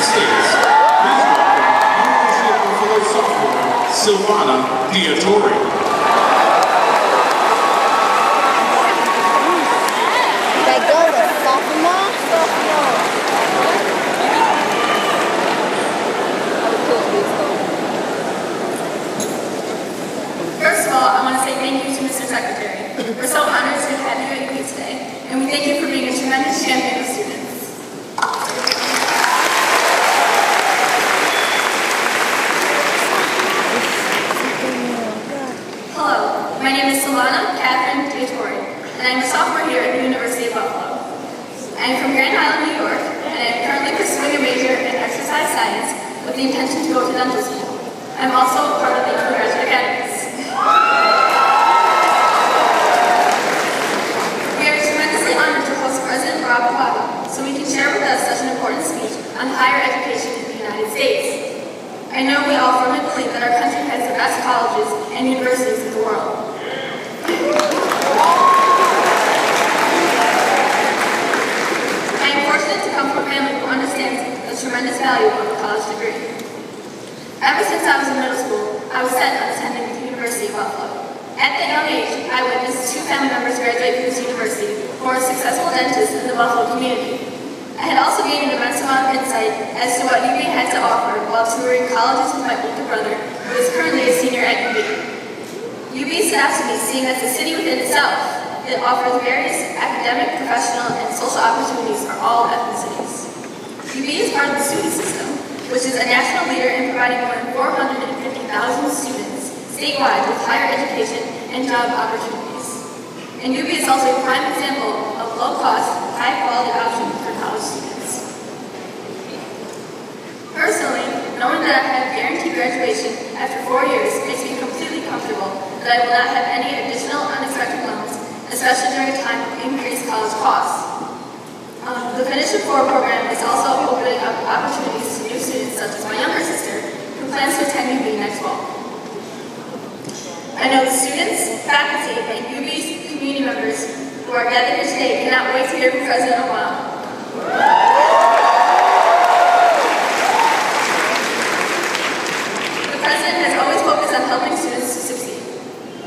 States, please welcome University of Buffalo sophomore, Silvana Diatori. First of all, I want to say thank you to Mr. Secretary. We're so honored to have you at UB today, and we thank you for being a tremendous champion of students. Hello, my name is Silvana Catherine Diatori, and I'm a sophomore here at the University of Buffalo. I am from Grand Island, New York, and I am currently pursuing a major in exercise science with the intention to go to dental school. I'm also part of the undergraduate academies. We are tremendously honored to host President Barack Obama so we can share with us such an important speech on higher education in the United States. I know we all firmly believe that our country has the best colleges and universities in the world. I am fortunate to come from a family who understands the tremendous value of a college degree. Ever since I was in middle school, I was set on attending the University of Buffalo. At that young age, I witnessed 2 family members graduate from this university who are successful dentists in the Buffalo community. I had also gained an immense amount of insight as to what UB had to offer while touring colleges with my older brother, who is currently a senior at UB. UB stood out to me seeing as a city within itself. It offers various academic, professional, and social opportunities for all ethnicities. UB is part of the SUNY system, which is a national leader in providing more than 450,000 students statewide with higher education and job opportunities. And UB is also a prime example of low-cost, high-quality option for college students. Personally, knowing that I have guaranteed graduation after 4 years makes me completely comfortable that I will not have any additional unexpected loans, especially during a time of increased college costs. The Finish in 4 program is also opening up opportunities to new students such as my younger sister, who plans to attend UB next fall. I know the students, faculty, and UB's community members who are gathered here today cannot wait to hear from President Obama. The President has always focused on helping students to succeed.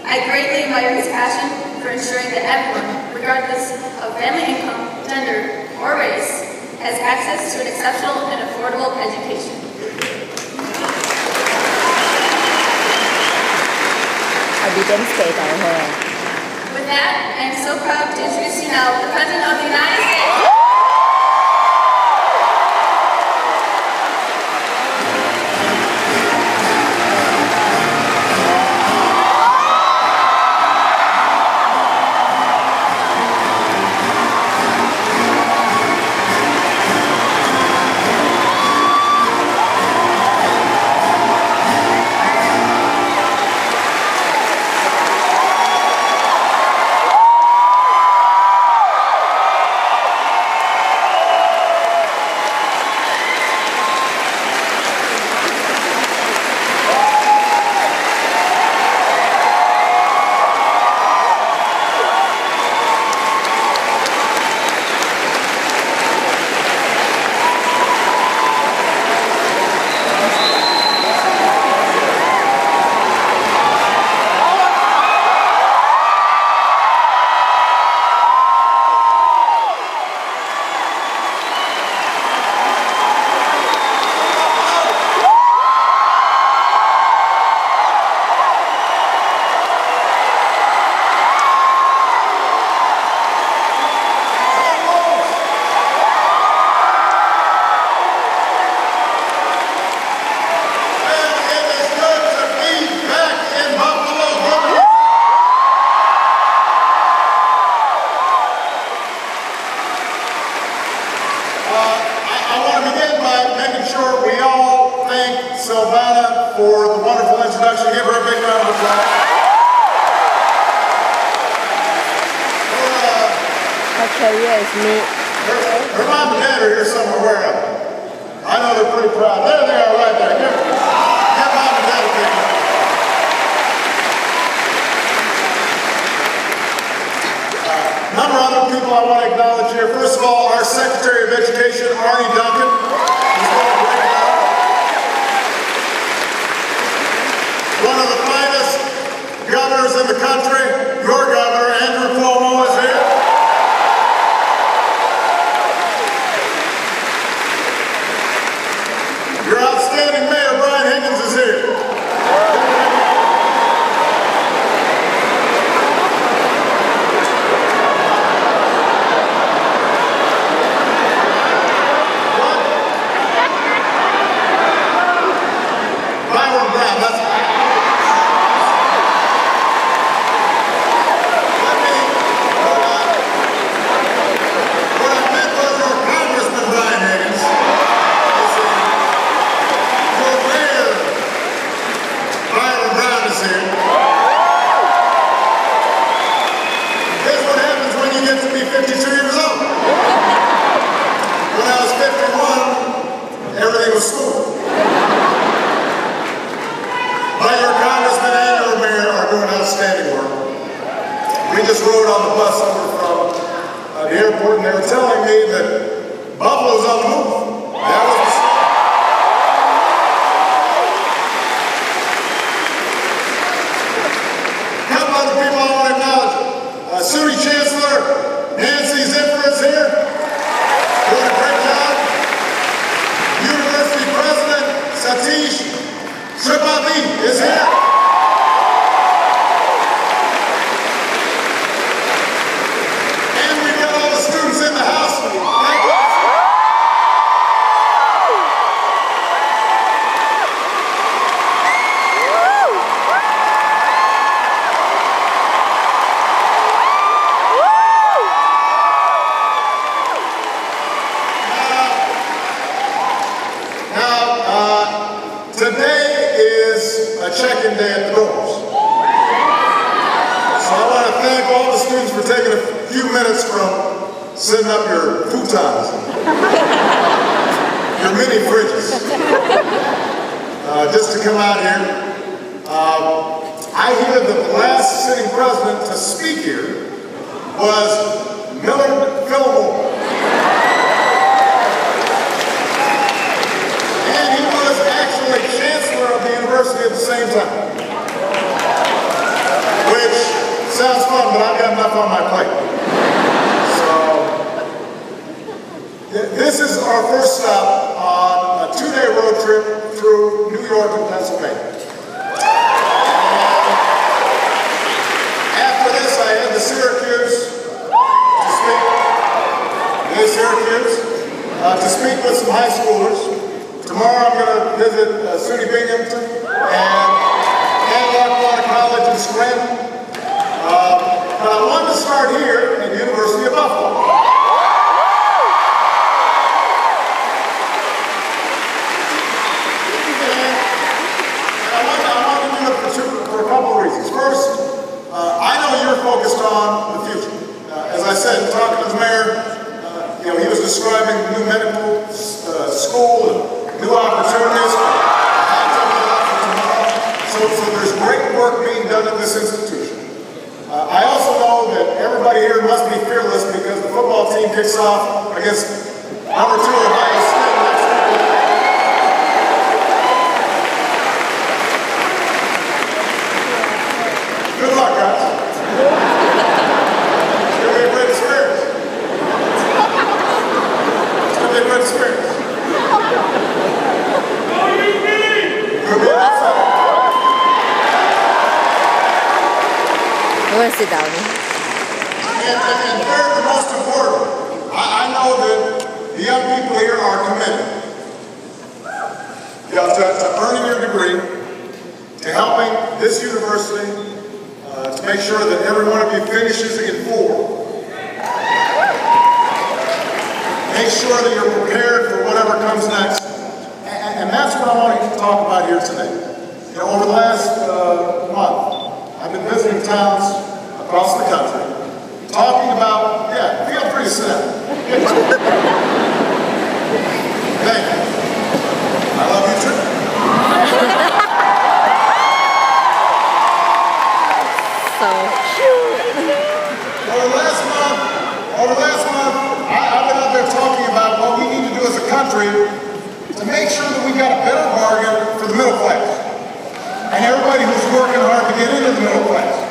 I greatly admire his passion for ensuring that everyone, regardless of family income, gender, or race, has access to an exceptional and affordable education. With that, I am so proud to introduce you now the President of the United States. Silvana for the wonderful introduction. Give her a big round of applause. My career is me. Her mom and dad are here somewhere. Where are they? I know they're pretty proud. There they are right there. Give mom and dad a big round. A number of other people I want to acknowledge here. First of all, our Secretary of Education, Arnie Duncan. outstanding mayor, Brian Higgins, is here. Byron Brown, that's what I meant was our Congressman Brian Higgins. Your mayor, Byron Brown, is here. Here's what happens when you get to be 52 years old. When I was 51, everything was smooth. But your congressman and your mayor are doing outstanding work. We just rode on the bus over from the airport, and they were telling me that Buffalo's on the move. That was the couple other people I want to acknowledge. City Chancellor Nancy Zipper is here, doing a great job. University President Satish Tripathi is here. And we've got all the students in the house. Thank you. Now, today is a check-in day at the doors. So I want to thank all the students for taking a few minutes from setting up your futons, your mini fridges, just to come out here. I hear that the last sitting president to speak here was Millard Fillmore. And he was actually chancellor of the university at the same time. Which sounds fun, but I've got enough on my plate. So, this is our first stop on a 2-day road trip through New York and Pennsylvania. And after this, I head to Syracuse to speak with some high schoolers. Tomorrow I'm going to visit SUNY Binghamton and Lockwater College in Scranton. But I wanted to start here at the University of Buffalo. And I want to do it for a couple of reasons. First, I know you're focused on the future. As I said, talking to the mayor, he was describing new medical school and new opportunities. So there's great work being done at this institution. I also know that everybody here must be fearless because the football team kicks off against number 2 Ohio State next week. Good luck, guys. It's going to be a great experience. It's going to be a great experience. Good luck outside. We'll sit down. And third, the most important, I know that the young people here are committed to earning your degree, to helping this university, to make sure that every one of you finishes in 4. Make sure that you're prepared for whatever comes next. And that's what I want to talk about here today. Over the last month, I've been visiting towns across the country, talking about, feel free to sit down. Thank you. I love you too. So cute. Over the last month, I've been out there talking about what we need to do as a country to make sure that we've got a better bargain for the middle class and everybody who's working hard to get into the middle class.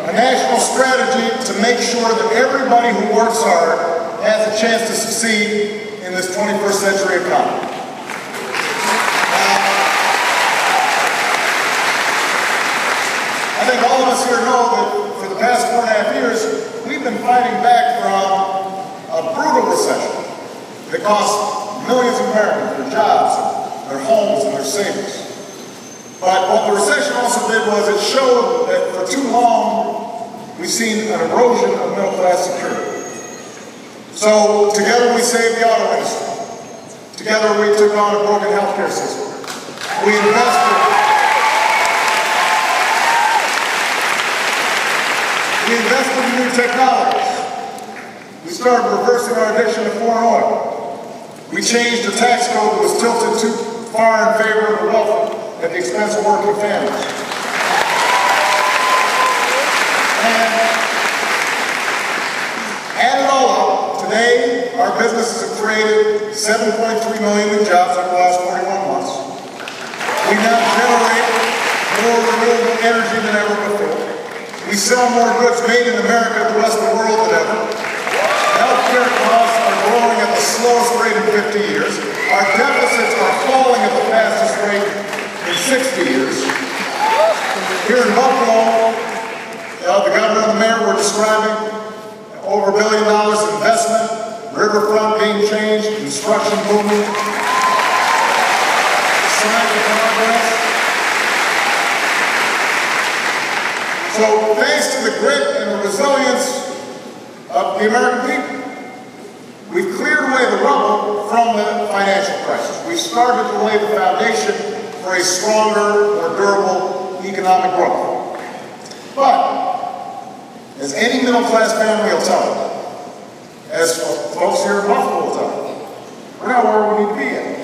A national strategy to make sure that everybody who works hard has a chance to succeed in this 21st century economy. of us here know that for the past 4.5 years, we've been fighting back from a brutal recession that cost millions of Americans their jobs, their homes, and their savings. But what the recession also did was it showed that for too long, we've seen an erosion of middle-class security. So together we saved the auto industry. Together we took on a broken healthcare system. We invested in new technologies. We started reversing our addiction to foreign oil. We changed the tax code that was tilted too far in favor of the wealthy at the expense of working families. And add it all up, today our businesses have created 7.3 million new jobs over the last 41 months. We now generate more renewable energy than ever before. We sell more goods made in America to the rest of the world than ever. Healthcare costs are growing at the slowest rate in 50 years. Our deficits are falling at the fastest rate in 60 years. Here in Buffalo, the governor and the mayor were describing over $1 billion in investment, riverfront being changed, construction booming, signs of progress. So thanks to the grit and the resilience of the American people, we've cleared away the rubble from the financial crisis. We've started to lay the foundation for a stronger, more durable economic growth. But, as any middle-class family will tell you, as folks here in Buffalo will tell you, we're not where we need to be yet.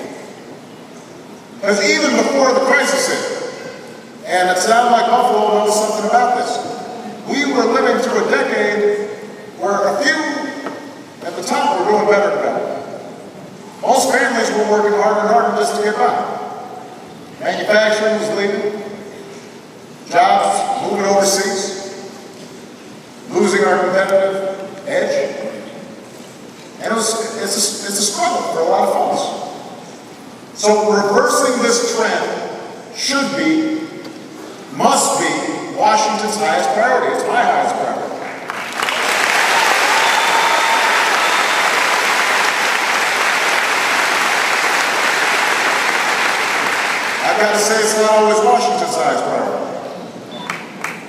Because even before the crisis hit, and it sounds like Buffalo knows something about this, we were living through a decade where a few at the top were doing better than that. Most families were working harder and harder just to get by. Manufacturing was leaving, jobs moving overseas, losing our competitive edge. And it's a struggle for a lot of folks. So reversing this trend should be, must be, Washington's highest priority. It's my highest priority. I've got to say it's not always Washington's highest priority.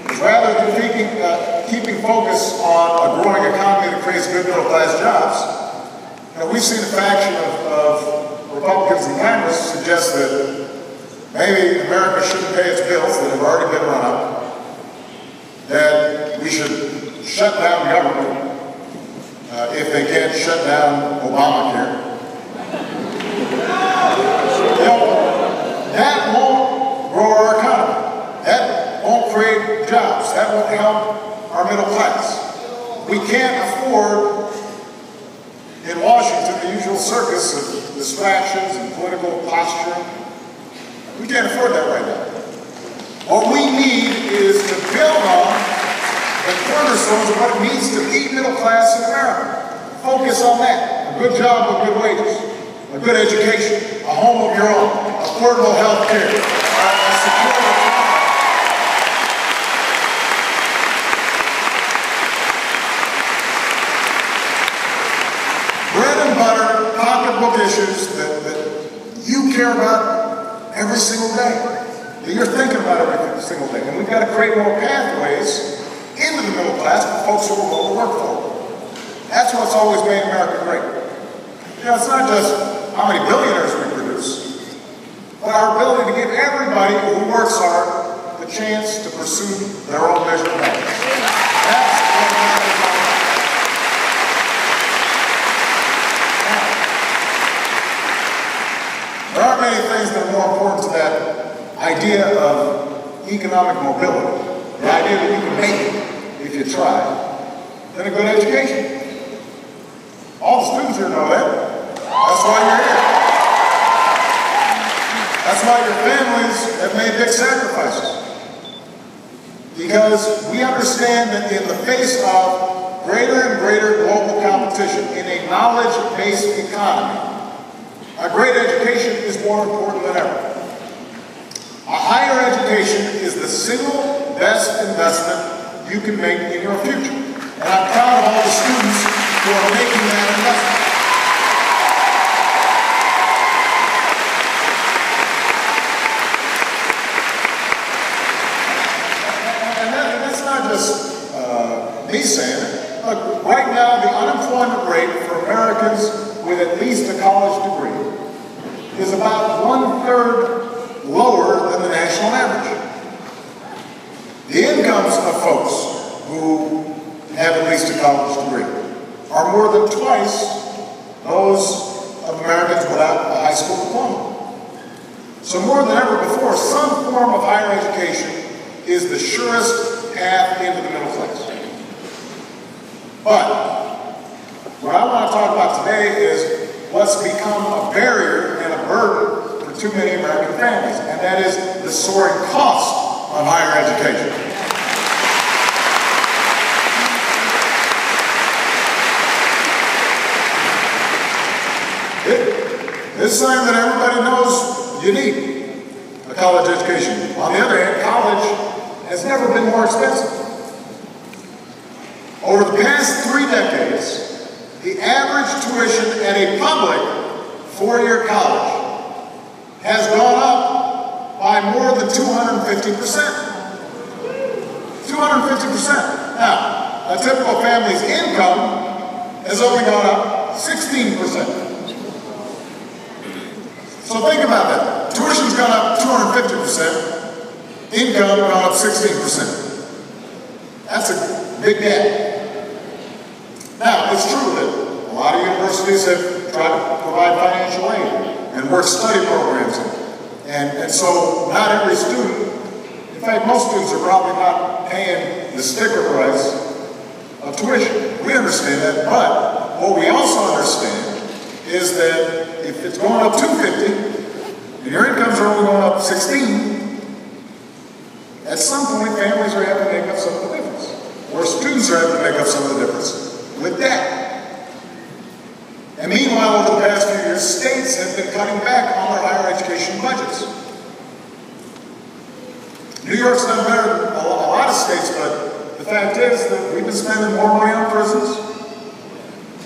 Because rather than keeping focus on a growing economy that creates good middle-class jobs, we've seen a faction of Republicans in Congress suggest that maybe America shouldn't pay its bills that have already been run up, that we should shut down government if they can't shut down Obamacare. That won't grow our economy. That won't create jobs. That won't help our middle class. We can't afford in Washington the usual circus of distractions and political posturing. We can't afford that right now. What we need is to build on the cornerstones of what it means to be middle class in America. Focus on that. A good job with good wages, a good education, a home of your own, affordable health care, a secure economy. Bread and butter, pocketbook issues that you care about every single day, that you're thinking about every single day. And we've got to create more pathways into the middle class for folks who are willing to work for it. That's what's always made America great. It's not just how many billionaires we produce, but our ability to give everybody who works hard the chance to pursue their own measure of happiness. That's what America's all about. There aren't many things that are more important to that idea of economic mobility, the idea that you can make it if you try, than a good education. All the students here know that. That's why you're here. That's why your families have made big sacrifices. Because we understand that in the face of greater and greater global competition in a knowledge-based economy, a great education is more important than ever. A higher education is the single best investment you can make in your future. And I'm proud of all the students who are making that investment. And that's not just me saying it. Look, right now the unemployment rate for Americans with at least a college degree is about 1/3 lower than the national average. The incomes of folks who have at least a college degree are more than twice those of Americans without a high school diploma. So more than ever before, some form of higher education is the surest path into the middle class. But what I want to talk about today is what's become a barrier and a burden for too many American families, and that is the soaring cost of higher education. It's something that everybody knows you need, a college education. On the other hand, college has never been more expensive. Over the past 3 decades, the average tuition at a public 4-year college has gone up by more than 250%. 250%. Now, a typical family's income has only gone up 16%. So think about that. Tuition's gone up 250%, income gone up 16%. That's a big gap. Now, it's true that a lot of universities have tried to provide financial aid and work study programs. And so not every student, in fact, most students are probably not paying the sticker price of tuition. We understand that, but what we also understand is that if it's going up 250 and your incomes are only going up 16, at some point families are having to make up some of the difference. Or students are having to make up some of the difference with debt. And meanwhile, over the past few years, states have been cutting back on their higher education budgets. New York's done better than a lot of states, but the fact is that we've been spending more money on prisons,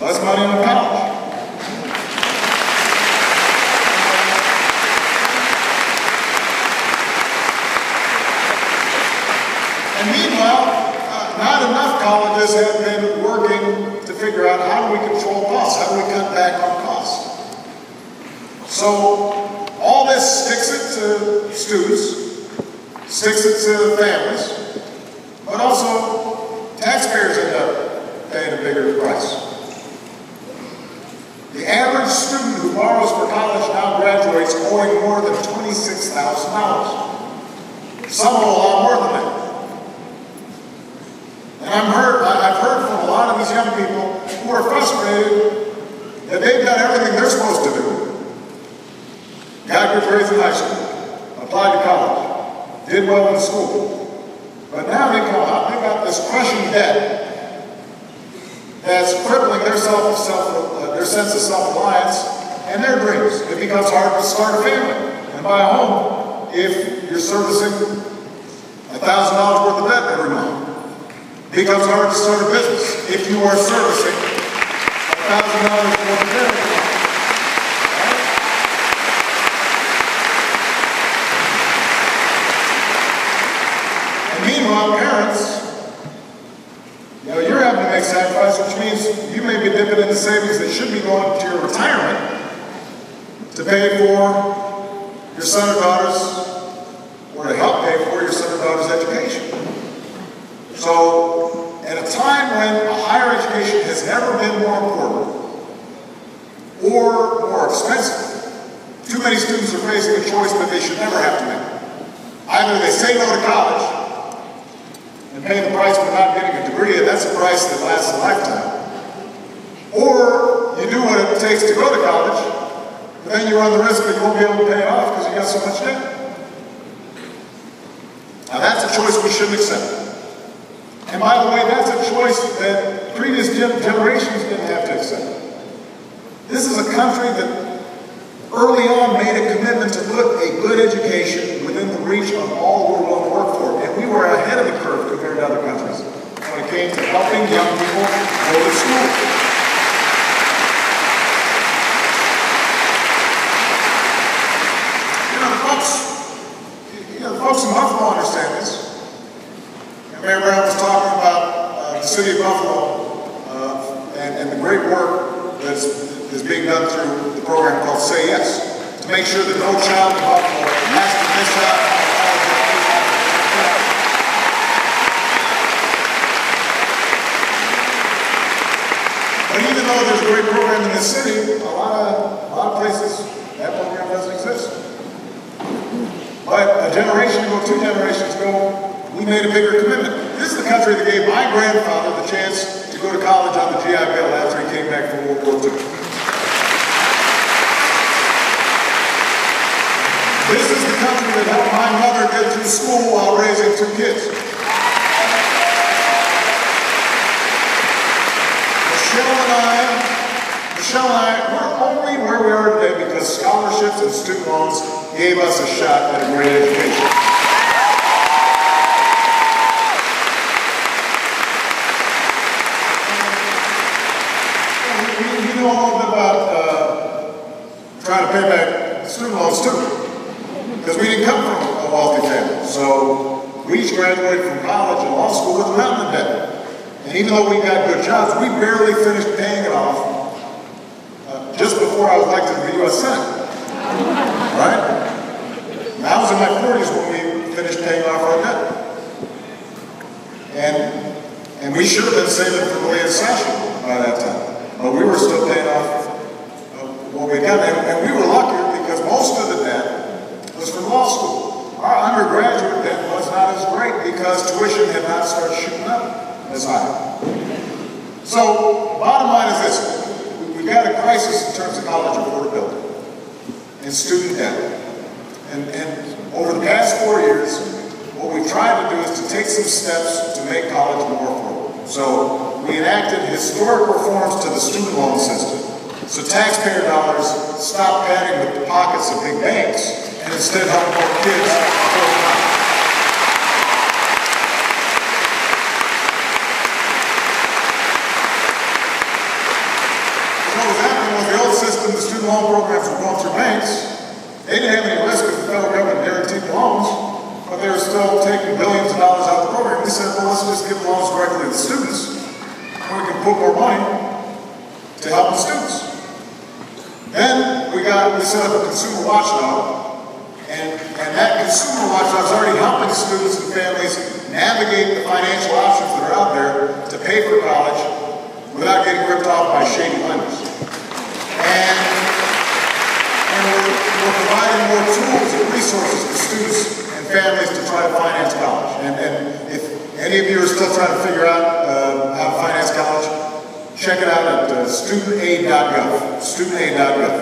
less money on college. And meanwhile, not enough colleges have been working to figure out how do we control costs, how do we cut back on costs. So all this sticks it to students, sticks it to families, but also taxpayers end up paying a bigger price. The average student who borrows for college now graduates owing more than $26,000. Some owe a lot more than that. And I've heard from a lot of these young people who are frustrated that they've done everything they're supposed to do. Got good grades in high school, applied to college, did well in school. But now they come out, they've got this crushing debt that's crippling their sense of self-reliance and their dreams. It becomes hard to start a family and buy a home if you're servicing $1,000 worth of debt every month. It becomes hard to start a business if you are servicing $1,000 worth of debt every month. Meanwhile, parents, you're having to make sacrifices, which means you may be dipping into savings that should be going to your retirement to pay for your son or daughter's, or to help pay for your son or daughter's education. So, at a time when a higher education has never been more important or more expensive, too many students are facing a choice that they should never have to make. Either they say no to college and pay the price for not getting a degree, and that's a price that lasts a lifetime. Or you do what it takes to go to college, but then you run the risk that you won't be able to pay it off because you got so much debt. Now that's a choice we shouldn't accept. And by the way, that's a choice that previous generations didn't have to accept. This is a country that early on made a commitment to put a good education within within the reach of all who were willing to work for it. And we were ahead of the curve compared to other countries when it came to helping young people go to school. The folks in Buffalo understand this. And Mayor Brown was talking about the city of Buffalo and the great work that's being done through the program called Say Yes, to make sure that no child in Buffalo has to miss out on college. But even though there's a great program in this city, a lot of places that program doesn't exist. But a generation ago, 2 generations ago, we made a bigger commitment. This is the country that gave my grandfather the chance to go to college on the GI Bill after he came back from World War II. This is the country that helped my mother get through school while raising 2 kids. Michelle and I, we're only where we are today because scholarships and student loans gave us a shot at a great education. We know a little bit about trying to pay back student loans too, because we didn't come from a wealthy family. So we each graduated from college and law school with a mountain of debt. And even though we got good jobs, we barely finished paying it off just before I was elected to the U.S. Senate. Right? And I was in my 40s when we finished paying off our debt. And we should have been saving for the latest session by that time. But we were still paying off what we got. And we were lucky because most of the debt was from law school. Our undergraduate debt was not as great because tuition had not started shooting up as high. So, bottom line is this. We've got a crisis in terms of college affordability and student debt. And over the past 4 years, what we've tried to do is to take some steps to make college more affordable. So we enacted historic reforms to the student loan system, so taxpayer dollars stop padding the pockets of big banks and instead help more kids afford college. What was happening was the old system, the student loan programs were going through banks. They didn't have any risk if the federal government guaranteed the loans, but they were still taking billions of dollars out of the program. We said, well, let's just give loans directly to the students, and we can put more money to help the students. Then we set up a consumer watchdog, and that consumer watchdog is already helping students and families navigate the financial options that are out there to pay for college without getting ripped off by shady lenders. And we're providing more tools and resources to students and families to try to finance college. And if any of you are still trying to figure out how to finance college, check it out at studentaid.gov, studentaid.gov.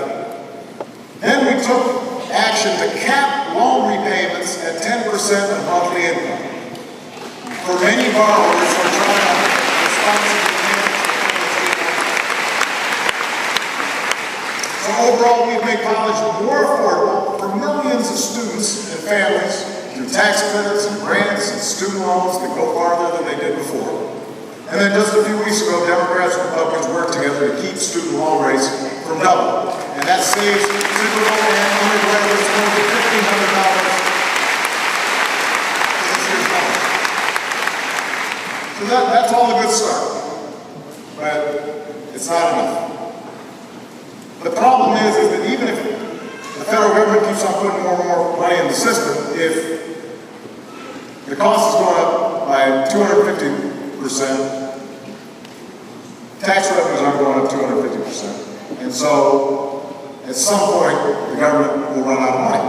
Then we took action to cap loan repayments at 10% of monthly income. For many borrowers who are trying to responsibly manage. So overall, we've made college more affordable for millions of students and families through tax credits and grants and student loans that go farther than they did before. And then just a few weeks ago, Democrats and Republicans worked together to keep student loan rates from doubling. And that saves typical and undergraduates more than $1,500 for this year's loan. So that's all a good start. But it's not enough. The problem is that even if the federal government keeps on putting more and more money in the system, if the cost is going up by 250%, tax revenues aren't going up 250%. And so, at some point, the government will run out of money,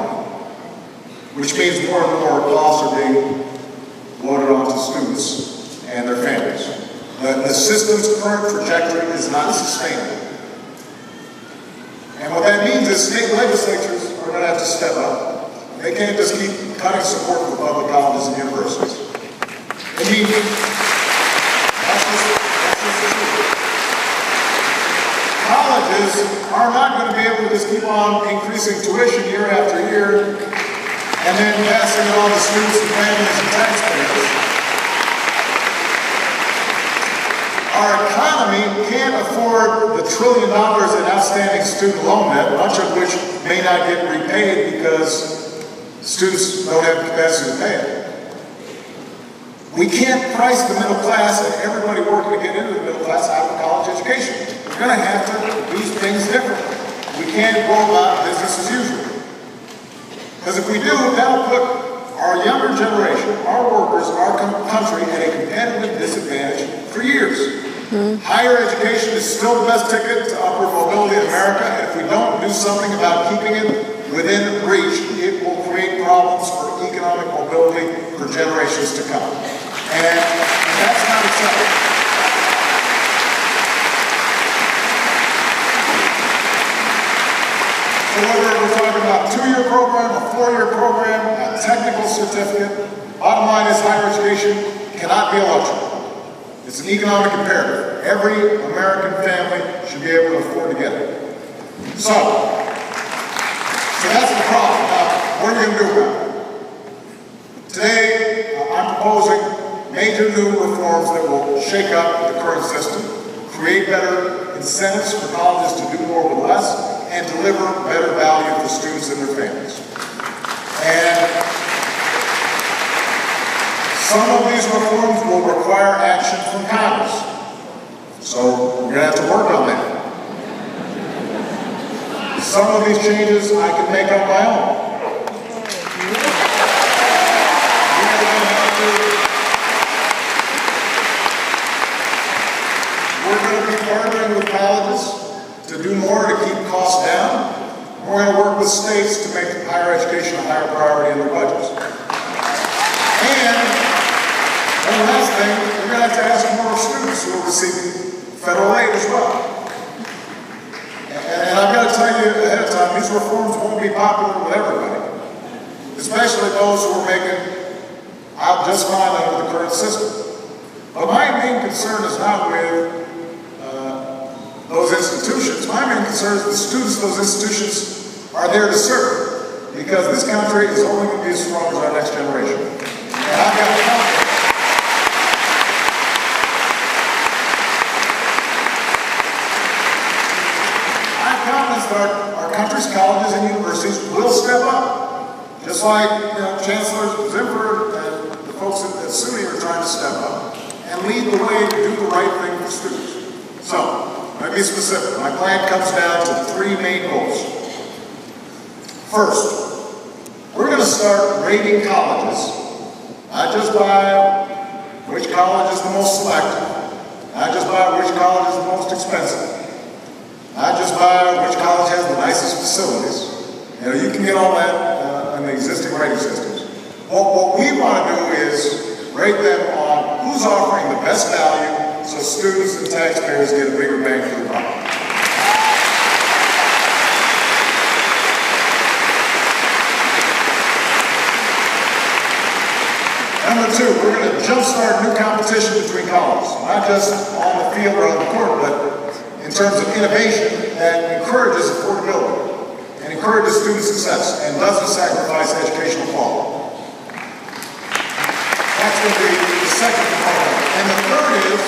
which means more and more costs are being loaded onto students and their families. The system's current trajectory is not sustainable. And what that means is state legislatures are going to have to step up. They can't just keep cutting support for public colleges and universities. I mean, that's just the truth. Colleges are not going to be able to just keep on increasing tuition year after year and then passing it on to students and families and taxpayers. Our economy can't afford the $1 trillion in outstanding student loan debt, much of which may not get repaid because students don't have the capacity to pay it. We can't price the middle class and everybody working to get into the middle class out of a college education. We're going to have to do things differently. We can't go about business as usual. Because if we do, that'll put our younger generation, our workers, our country at a competitive disadvantage for years. Higher education is still the best ticket to upward mobility in America, and if we don't do something about keeping it within reach, it will create problems for economic mobility for generations to come. And that's not acceptable. So whether we're talking about a 2-year program, a 4-year program, a technical certificate, bottom line is higher education cannot be a luxury. It's an economic imperative. Every American family should be able to afford to get it. So that's the problem. Now, what are you going to do about it? Today, I'm proposing major new reforms that will shake up the current system, create better incentives for colleges to do more with less, and deliver better value for students and their families. And some of these reforms will require action from Congress. So we're going to have to work on that. Some of these changes I can make on my own. We're going to be partnering with colleges to do more to keep costs down. We're going to work with states to make higher education a higher priority in their budgets. And one last thing, we're going to have to ask more students who are receiving federal aid as well. And I've got to tell you ahead of time, these reforms won't be popular with everybody, especially those who are making out just fine under the current system. But my main concern is not with those institutions. My main concern is the students those institutions are there to serve, because this country is only going to be as strong as our next generation. And I've got confidence. Our country's colleges and universities will step up, just like Chancellor Zimford and the folks at SUNY are trying to step up and lead the way to do the right thing for students. So, let me be specific. My plan comes down to 3 main goals. First, we're going to start rating colleges, not just by which college is the most selective, not just by which college is the most expensive, not just by which college has the nicest facilities. You can get all that in the existing rating systems. What we want to do is rate them on who's offering the best value so students and taxpayers get a bigger bang for the buck. Number 2, we're going to jumpstart new competition between colleges, not just on the field or on the court, but in terms of innovation that encourages affordability and encourages student success and doesn't sacrifice educational quality. That's going to be the second component. And the third is,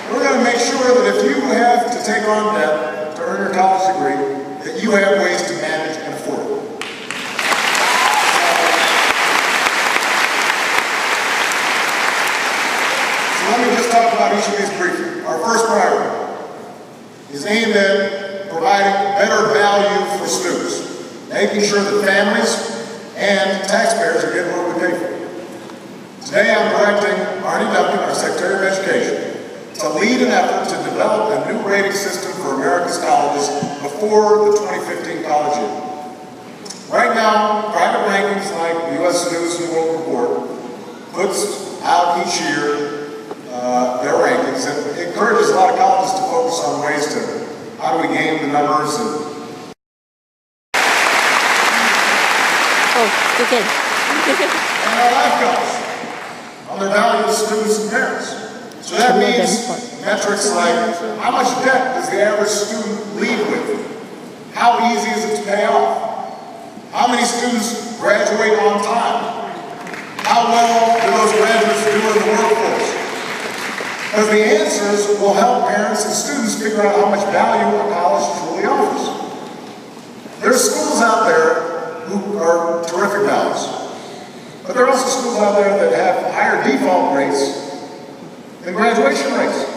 we're going to make sure that if you have to take on debt to earn your college degree, that you have ways to manage and afford it. So let me just talk about each of these briefly. Our first priority is aimed at providing better value for students, making sure that families and taxpayers are getting what we pay for. Today I'm directing Arnie Duncan, our Secretary of Education, to lead an effort to develop a new rating system for America's colleges before the 2015 college year. Right now, private rankings like the U.S. News and World Report puts out each year their rankings, and it encourages a lot of colleges to focus on ways to how do we game the numbers and and our life goals on their value to students and parents. So that means metrics like how much debt does the average student leave with? How easy is it to pay off? How many students graduate on time? How well do those graduates do in the workforce? Because the answers will help parents and students figure out how much value a college truly offers. There are schools out there who are terrific values, but there are also schools out there that have higher default rates than graduation rates.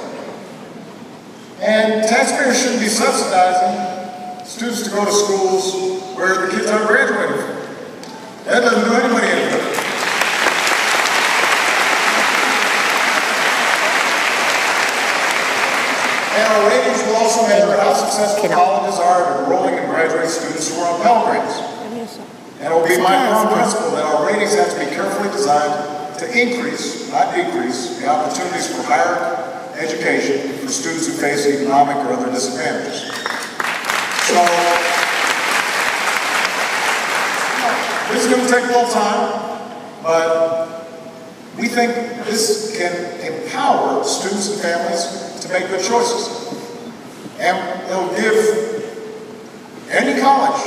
And taxpayers shouldn't be subsidizing students to go to schools where the kids aren't graduating from. That doesn't do anybody any good. And our ratings will also measure how successful colleges are at enrolling and graduating students who are on Pell Grants. And it will be my firm principle that our ratings have to be carefully designed to increase, not decrease, the opportunities for higher education for students who face economic or other disadvantages. So, this is going to take a little time, but we think this can empower students and families to make good choices. And it'll give any college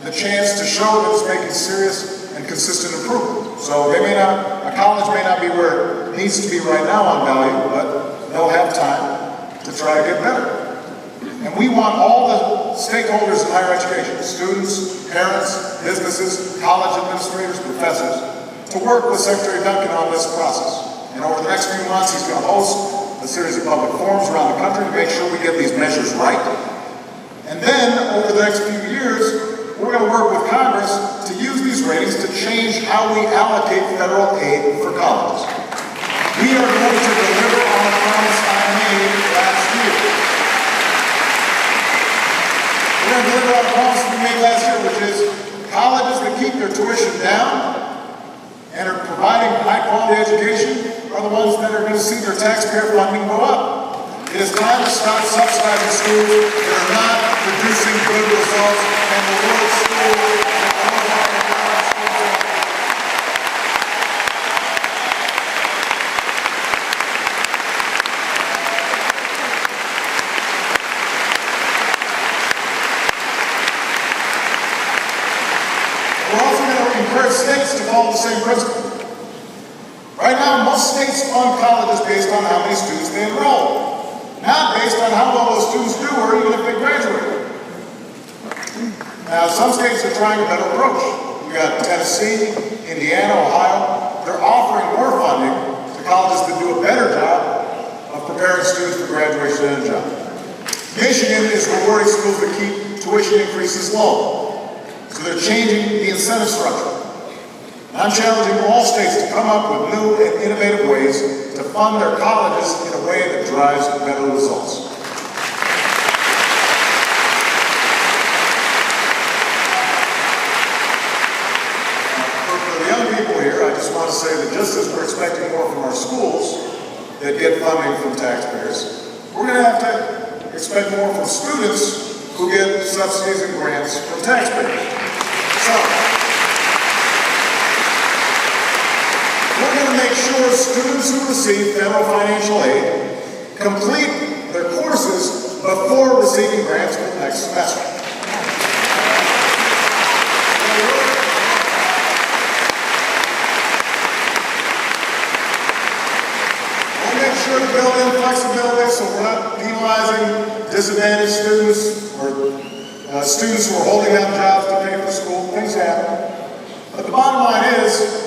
the chance to show that it's making serious and consistent improvement. So a college may not be where it needs to be right now on value, but they'll have time to try to get better. And we want all the stakeholders in higher education, students, parents, businesses, college administrators, professors, to work with Secretary Duncan on this process. And over the next few months, he's going to host a series of public forums around the country to make sure we get these measures right. And then, over the next few years, we're going to work with Congress to use these ratings to change how we allocate federal aid for colleges. We are going to deliver on the promise I made last year. We're going to deliver on the promise we made last year, which is colleges that keep their tuition down and are providing high-quality education are the ones that are going to see their taxpayer funding go up. It is time to stop subsidizing schools that are not producing good results and reward schools that are We're also going to encourage states to follow the same principle. Right now, most states fund colleges based on how many students they enroll, not based on how well those students do or even if they graduate. Now, some states are trying a better approach. We've got Tennessee, Indiana, Ohio. They're offering more funding to colleges that do a better job of preparing students for graduation and a job. Michigan is rewarding schools that keep tuition increases low. So they're changing the incentive structure. And I'm challenging all states to come up with new and innovative ways to fund their colleges in a way that drives better results. For the young people here, I just want to say that just as we're expecting more from our schools that get funding from taxpayers, we're going to have to expect more from students who get subsidies and grants from taxpayers. So, we're going to make sure students who receive federal financial aid complete their courses before receiving grants for the next semester. We'll make sure to build in flexibility so we're not penalizing disadvantaged students or students who are holding down jobs to pay for school. Things happen. But the bottom line is,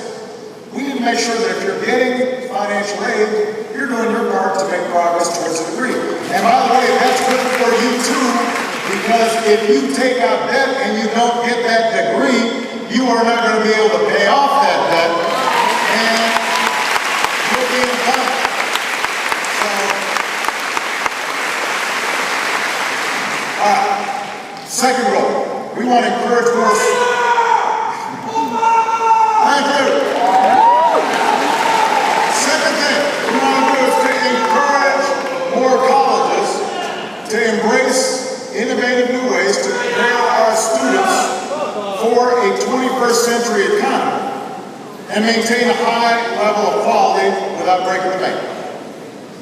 we need to make sure that if you're getting financial aid, you're doing your part to make progress towards a degree. And by the way, that's good for you too, because if you take out debt and you don't get that degree, you are not going to be able to pay off that debt, and you'll be in debt. So, all right. Second goal, we want to encourage more. Thank you. Second thing we want to do is to encourage more colleges to embrace innovative new ways to prepare our students for a 21st century economy and maintain a high level of quality without breaking the bank.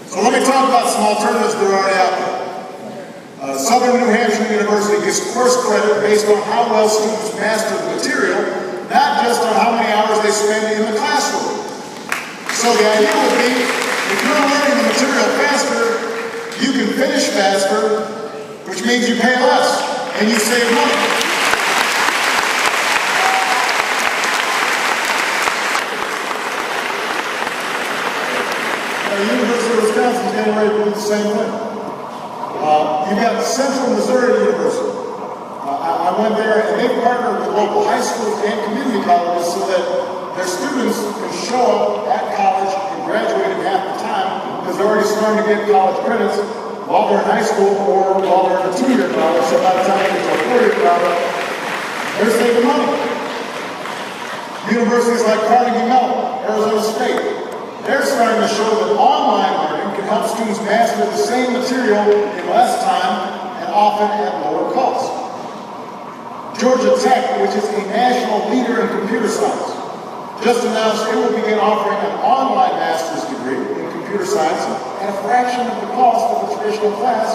So let me talk about some alternatives that are already out there. Southern New Hampshire University gives course credit based on how well students master the material, not just on how many hours they spend in the classroom. So the idea would be, if you're learning the material faster, you can finish faster, which means you pay less and you save money. The University of Wisconsin is getting ready to do the same thing. You've got Central Missouri University. I went there and they partnered with local high schools and community colleges so that their students can show up at college and graduate in half the time because they're already starting to get college credits while they're in high school or while they're in a 2-year college. So by the time they get to a 4-year college, they're saving money. Universities like Carnegie Mellon, Arizona State, they're starting to show that online learning can help students master the same material in less time and often at lower cost. Georgia Tech, which is a national leader in computer science, just announced it will begin offering an online master's degree in computer science at a fraction of the cost of a traditional class,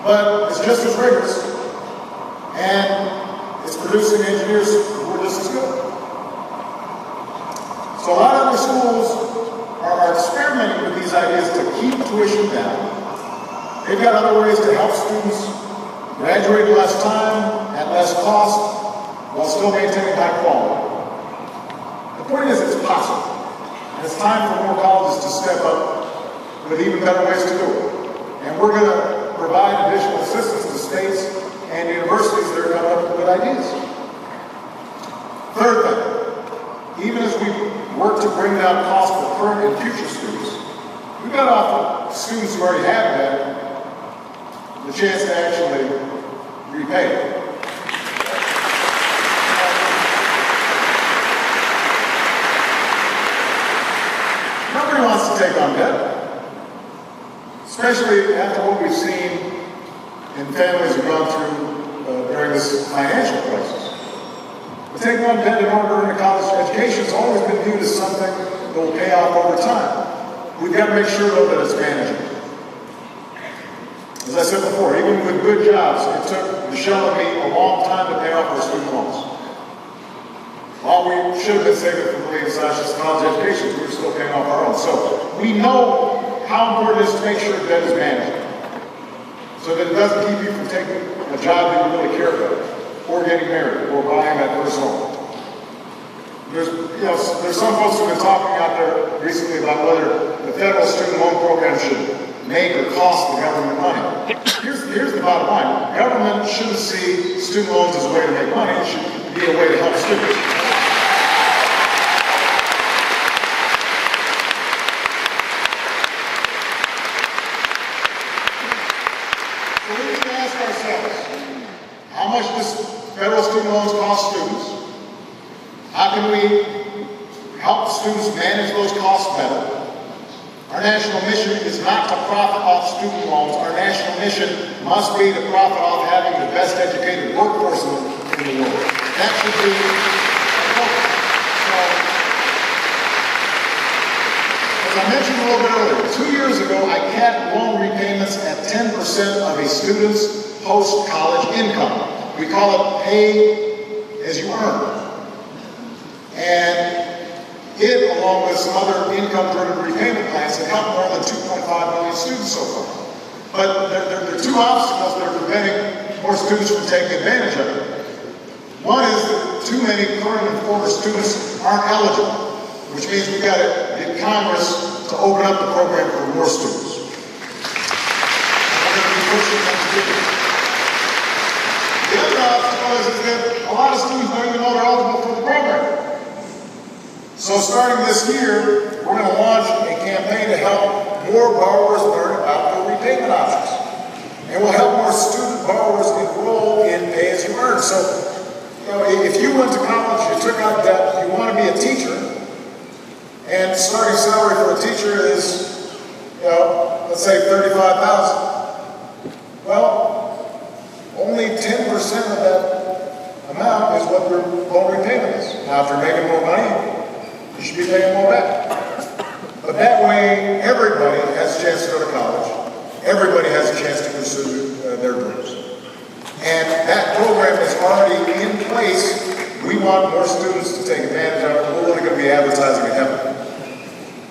but it's just as rigorous, and it's producing engineers who are just as good. So a lot of other schools are experimenting with these ideas to keep tuition down. They've got other ways to help students graduate in less time, at less cost, while still maintaining high quality. The point is, it's possible. And it's time for more colleges to step up with even better ways to do it. And we're going to provide additional assistance to states and universities that are coming up with good ideas. Third thing, even as we work to bring down costs for current and future students, we've got to offer students who already have that the chance to actually repay. Nobody wants to take on debt, especially after what we've seen in families who've gone through during this financial crisis. But taking on debt in order to earn a college education has always been viewed as something that will pay off over time. We've got to make sure, though, that it's manageable. As I said before, even with good jobs, it took Michelle and me a long time to pay off our student loans. While we should have been saving for Malia and Sasha's college education, we were still paying off our own. So we know how important it is to make sure that debt is managed, so that it doesn't keep you from taking a job that you really care about, or getting married, or buying that first home. There's some folks who've been talking out there recently about whether the federal student loan program should make or cost the government money. Here's the bottom line. Government shouldn't see student loans as a way to make money. It should be a way to help students. So we need to ask ourselves, how much does federal student loans cost students? How can we help students manage those costs better? Our national mission is not to profit off student loans. Our national mission must be to profit off having the best educated workforce in the world. That should be our focus. So, as I mentioned a little bit earlier, 2 years ago, I capped loan repayments at 10% of a student's post-college income. We call it pay as you earn. And it, along with some other income-driven repayment plans, have helped more than 2.5 million students so far. But there are two obstacles that are preventing more students from taking advantage of it. One is that too many current and former students aren't eligible, which means we've got to get Congress to open up the program for more students. We're going to be pushing them to do it. The other obstacle is that a lot of students don't even know they're eligible for the program. So starting this year, we're going to launch a campaign to help more borrowers learn about their repayment options. And we'll help more student borrowers enroll in pay-as-you-earn. So, if you went to college, you took out debt, you want to be a teacher, and starting salary for a teacher is, let's say $35,000. Well, only 10% of that amount is what your loan repayment is. Now, if you're making more money, you should be paying more back. But that way, everybody has a chance to go to college. Everybody has a chance to pursue their dreams. And that program is already in place. We want more students to take advantage of it. We're only going to be advertising it heavily.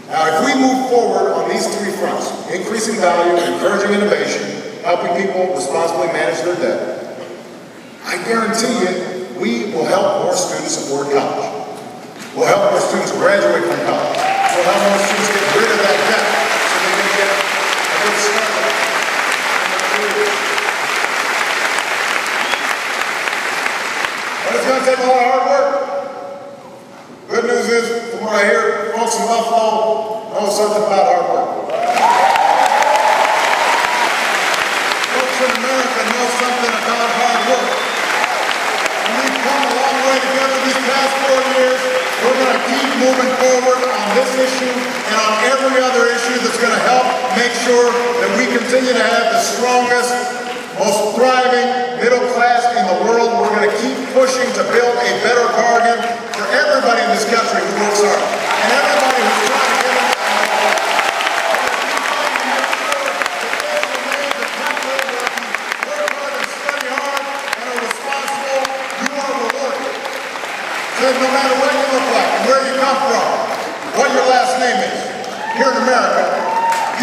Now, if we move forward on these three fronts, increasing value, encouraging innovation, helping people responsibly manage their debt, I guarantee you, we will help more students afford college. We'll help more students graduate from college. We'll help more students get rid of that debt so they can get a good start. But it's going to take a lot of hard work. Good news is, from what I hear, folks in Buffalo know something about hard work. Folks in America know something about hard work. And we've come a long way together these past 4 years. We're going to keep moving forward on this issue and on every other issue that's going to help make sure that we continue to have the strongest, most thriving middle class in the world. We're going to keep pushing to build a better bargain for everybody in this country who works hard and everybody who's trying to get in. No matter what you look like, and where you come from, what your last name is, here in America,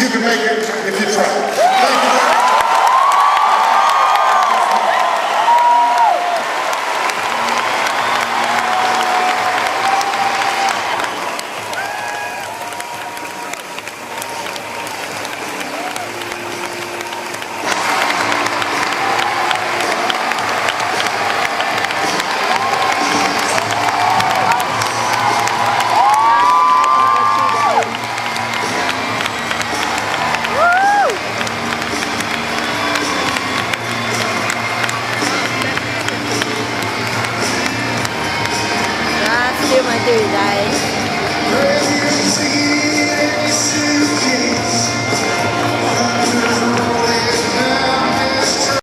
you can make it if you try. Thank you very much.